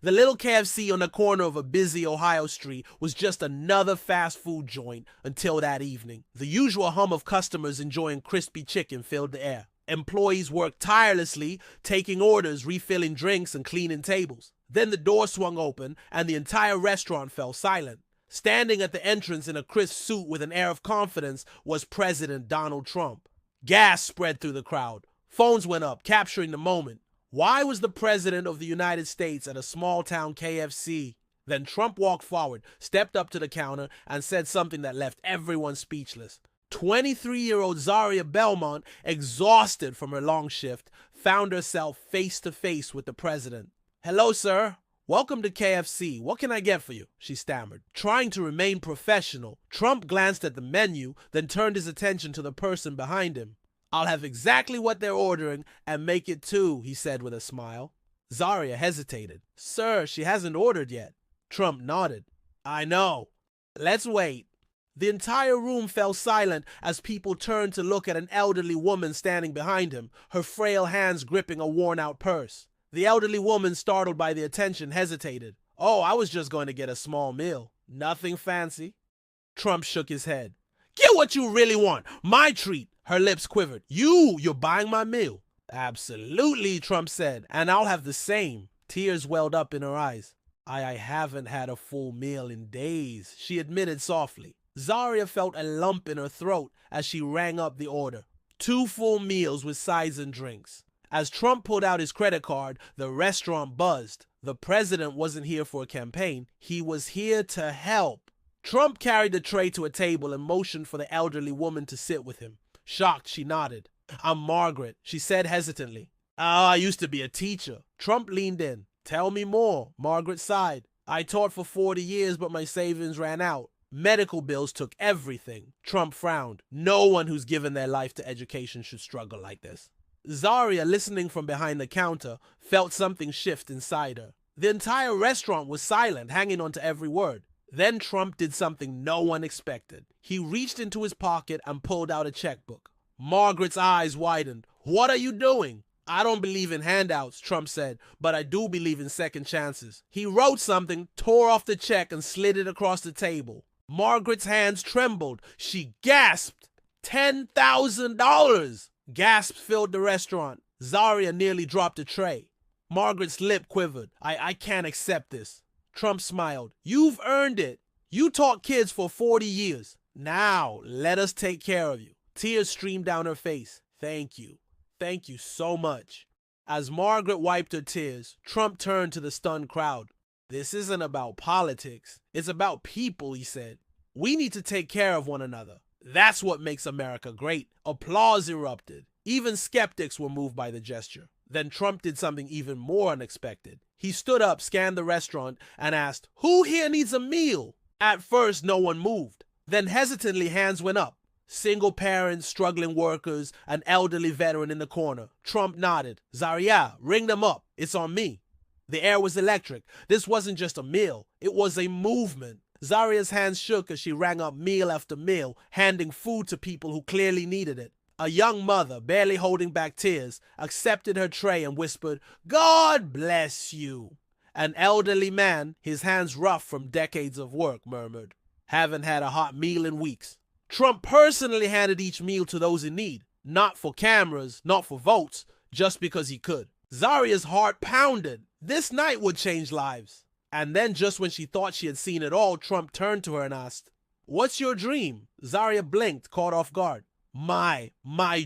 The little KFC on the corner of a busy Ohio street was just another fast food joint until that evening. The usual hum of customers enjoying crispy chicken filled the air. Employees worked tirelessly, taking orders, refilling drinks, and cleaning tables. Then the door swung open, and the entire restaurant fell silent. Standing at the entrance in a crisp suit with an air of confidence was President Donald Trump. Gas spread through the crowd. Phones went up, capturing the moment. Why was the President of the United States at a small-town KFC? Then Trump walked forward, stepped up to the counter, and said something that left everyone speechless. 23-year-old Zaria Belmont, exhausted from her long shift, found herself face-to-face with the president. "Hello, sir. Welcome to KFC. What can I get for you?" she stammered. Trying to remain professional, Trump glanced at the menu, then turned his attention to the person behind him. "I'll have exactly what they're ordering and make it too," he said with a smile. Zaria hesitated. "Sir, she hasn't ordered yet." Trump nodded. "I know. Let's wait." The entire room fell silent as people turned to look at an elderly woman standing behind him, her frail hands gripping a worn-out purse. The elderly woman, startled by the attention, hesitated. "Oh, I was just going to get a small meal. Nothing fancy." Trump shook his head. "Get what you really want. My treat." Her lips quivered. You're buying my meal." "Absolutely," Trump said, "and I'll have the same." Tears welled up in her eyes. I haven't had a full meal in days," she admitted softly. Zaria felt a lump in her throat as she rang up the order. 2 full meals with sides and drinks. As Trump pulled out his credit card, the restaurant buzzed. The president wasn't here for a campaign. He was here to help. Trump carried the tray to a table and motioned for the elderly woman to sit with him. Shocked, she nodded. "I'm Margaret," she said hesitantly. "Oh, I used to be a teacher." Trump leaned in. "Tell me more." Margaret sighed. "I taught for 40 years, but my savings ran out. Medical bills took everything." Trump frowned. "No one who's given their life to education should struggle like this." Zaria, listening from behind the counter, felt something shift inside her. The entire restaurant was silent, hanging on to every word. Then Trump did something no one expected. He reached into his pocket and pulled out a checkbook. Margaret's eyes widened. "What are you doing?" "I don't believe in handouts," Trump said, "but I do believe in second chances." He wrote something, tore off the check, and slid it across the table. Margaret's hands trembled. She gasped. $10,000! Gasps filled the restaurant. Zaria nearly dropped a tray. Margaret's lip quivered. I can't accept this." Trump smiled. "You've earned it. You taught kids for 40 years. Now, let us take care of you." Tears streamed down her face. "Thank you. Thank you so much." As Margaret wiped her tears, Trump turned to the stunned crowd. "This isn't about politics. It's about people," he said. "We need to take care of one another. That's what makes America great." Applause erupted. Even skeptics were moved by the gesture. Then Trump did something even more unexpected. He stood up, scanned the restaurant, and asked, "Who here needs a meal?" At first, no one moved. Then hesitantly, hands went up. Single parents, struggling workers, an elderly veteran in the corner. Trump nodded. "Zaria, ring them up. It's on me." The air was electric. This wasn't just a meal. It was a movement. Zaria's hands shook as she rang up meal after meal, handing food to people who clearly needed it. A young mother, barely holding back tears, accepted her tray and whispered, "God bless you." An elderly man, his hands rough from decades of work, murmured, "Haven't had a hot meal in weeks." Trump personally handed each meal to those in need, not for cameras, not for votes, just because he could. Zaria's heart pounded. This night would change lives. And then, just when she thought she had seen it all, Trump turned to her and asked, "What's your dream?" Zaria blinked, caught off guard. My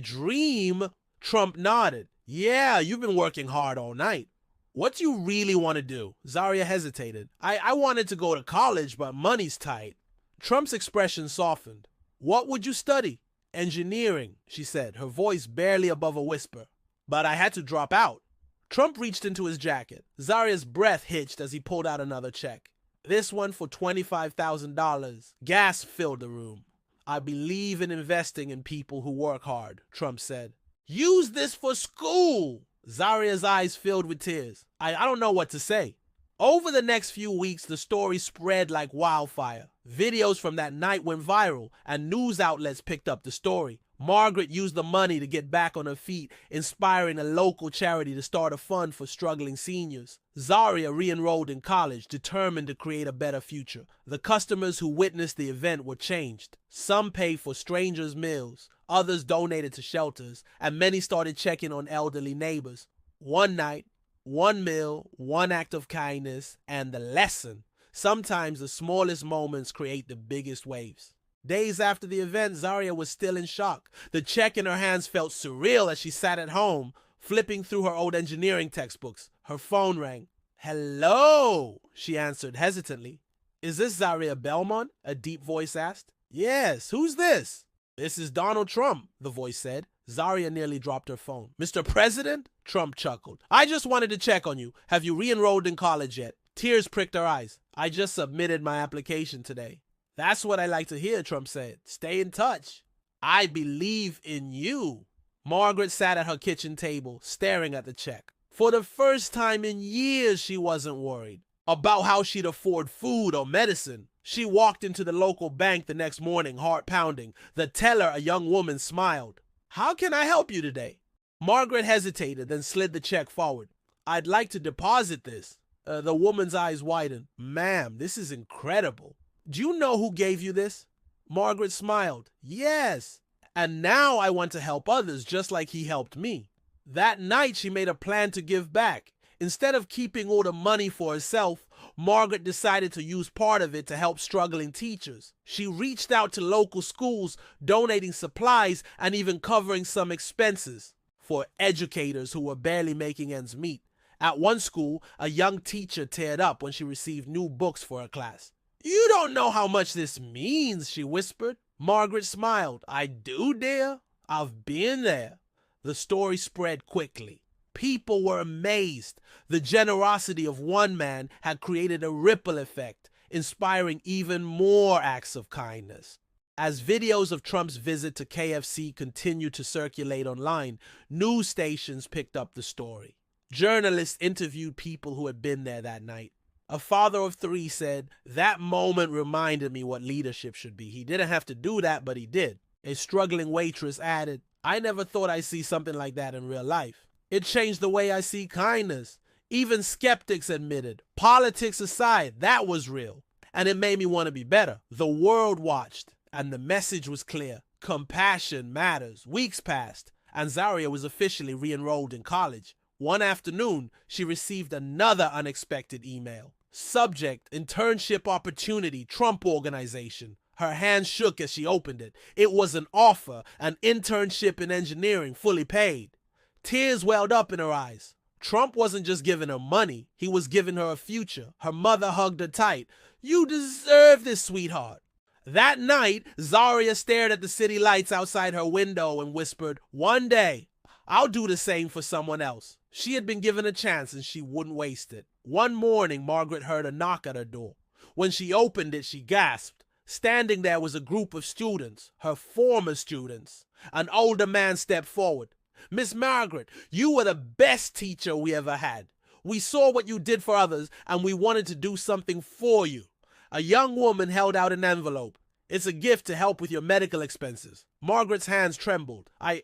dream?" Trump nodded. "Yeah, you've been working hard all night. What do you really want to do?" Zaria hesitated. I wanted to go to college, but money's tight." Trump's expression softened. "What would you study?" "Engineering," she said, her voice barely above a whisper. "But I had to drop out." Trump reached into his jacket. Zaria's breath hitched as he pulled out another check. This one for $25,000. Gas filled the room. "I believe in investing in people who work hard," Trump said. "Use this for school." Zaria's eyes filled with tears. I don't know what to say. Over the next few weeks, the story spread like wildfire. Videos from that night went viral, and news outlets picked up the story. Margaret used the money to get back on her feet, inspiring a local charity to start a fund for struggling seniors. Zaria re-enrolled in college, determined to create a better future. The customers who witnessed the event were changed. Some paid for strangers' meals, others donated to shelters, and many started checking on elderly neighbors. One night, one meal, one act of kindness, and the lesson: sometimes the smallest moments create the biggest waves. Days after the event, Zaria was still in shock. The check in her hands felt surreal as she sat at home, flipping through her old engineering textbooks. Her phone rang. "Hello," she answered hesitantly. "Is this Zaria Belmont?" a deep voice asked. "Yes, who's this?" "This is Donald Trump," the voice said. Zaria nearly dropped her phone. "Mr. President?" Trump chuckled. "I just wanted to check on you. Have you re-enrolled in college yet?" Tears pricked her eyes. "I just submitted my application today." "That's what I like to hear," Trump said. "Stay in touch. I believe in you." Margaret sat at her kitchen table, staring at the check. For the first time in years, she wasn't worried about how she'd afford food or medicine. She walked into the local bank the next morning, heart pounding. The teller, a young woman, smiled. "How can I help you today?" Margaret hesitated, then slid the check forward. "I'd like to deposit this." The woman's eyes widened. "Ma'am, this is incredible. Do you know who gave you this?" Margaret smiled. "Yes. And now I want to help others just like he helped me." That night, she made a plan to give back. Instead of keeping all the money for herself, Margaret decided to use part of it to help struggling teachers. She reached out to local schools, donating supplies and even covering some expenses for educators who were barely making ends meet. At one school, a young teacher teared up when she received new books for her class. "You don't know how much this means," she whispered. Margaret smiled. "I do, dear. I've been there." The story spread quickly. People were amazed. The generosity of one man had created a ripple effect, inspiring even more acts of kindness. As videos of Trump's visit to KFC continued to circulate online, news stations picked up the story. Journalists interviewed people who had been there that night. A father of 3 said, "That moment reminded me what leadership should be. He didn't have to do that, but he did." A struggling waitress added, "I never thought I'd see something like that in real life. It changed the way I see kindness." Even skeptics admitted, politics aside, that was real. And it made me want to be better. The world watched, and the message was clear. Compassion matters. Weeks passed, and Zaria was officially re-enrolled in college. One afternoon, she received another unexpected email. Subject: internship opportunity, Trump Organization. Her hand shook as she opened it. It was an offer, an internship in engineering, fully paid. Tears welled up in her eyes. Trump wasn't just giving her money, he was giving her a future. Her mother hugged her tight. "You deserve this, sweetheart." That night, Zaria stared at the city lights outside her window and whispered, "One day, I'll do the same for someone else." She had been given a chance and she wouldn't waste it. One morning, Margaret heard a knock at her door. When she opened it, she gasped. Standing there was a group of students, her former students. An older man stepped forward. "Miss Margaret, you were the best teacher we ever had. We saw what you did for others and we wanted to do something for you." A young woman held out an envelope. "It's a gift to help with your medical expenses." Margaret's hands trembled. I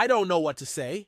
don't know what to say."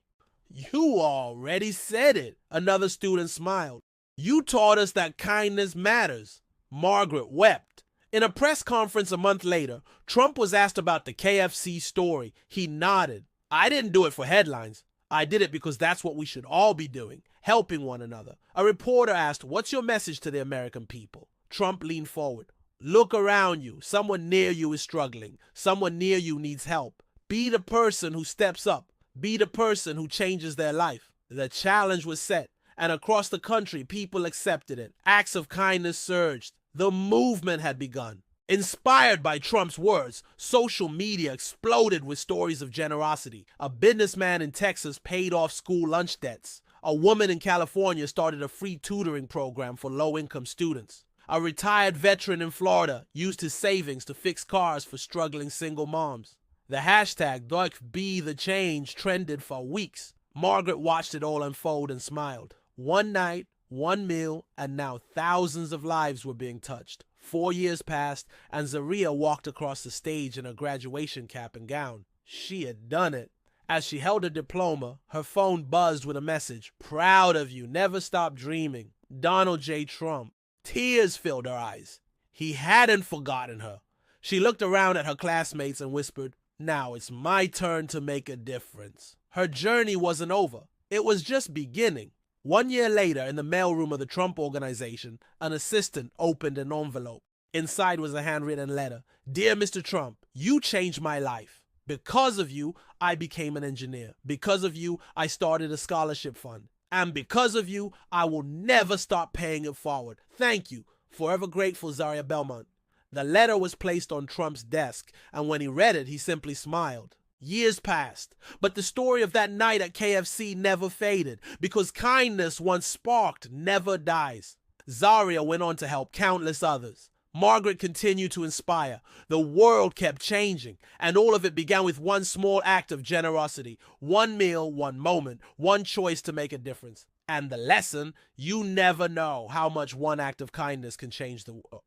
"You already said it," another student smiled. "You taught us that kindness matters." Margaret wept. In a press conference a month later, Trump was asked about the KFC story. He nodded. "I didn't do it for headlines. I did it because that's what we should all be doing, helping one another." A reporter asked, "What's your message to the American people?" Trump leaned forward. "Look around you. Someone near you is struggling. Someone near you needs help. Be the person who steps up. Be the person who changes their life." The challenge was set, and across the country, people accepted it. Acts of kindness surged. The movement had begun. Inspired by Trump's words, social media exploded with stories of generosity. A businessman in Texas paid off school lunch debts. A woman in California started a free tutoring program for low-income students. A retired veteran in Florida used his savings to fix cars for struggling single moms. The hashtag #BeTheChange trended for weeks. Margaret watched it all unfold and smiled. One night, one meal, and now thousands of lives were being touched. 4 years passed, and Zaria walked across the stage in her graduation cap and gown. She had done it. As she held her diploma, her phone buzzed with a message. Proud of you. Never stop dreaming. Donald J. Trump. Tears filled her eyes. He hadn't forgotten her. She looked around at her classmates and whispered, now it's my turn to make a difference. Her journey wasn't over. It was just beginning. 1 year later, in the mailroom of the Trump Organization, an assistant opened an envelope. Inside was a handwritten letter. Dear Mr. Trump, you changed my life. Because of you, I became an engineer. Because of you, I started a scholarship fund. And because of you, I will never stop paying it forward. Thank you. Forever grateful, Zaria Belmont. The letter was placed on Trump's desk, and when he read it, he simply smiled. Years passed, but the story of that night at KFC never faded, because kindness once sparked never dies. Zaria went on to help countless others. Margaret continued to inspire. The world kept changing, and all of it began with one small act of generosity. One meal, one moment, one choice to make a difference. And the lesson, you never know how much one act of kindness can change the world.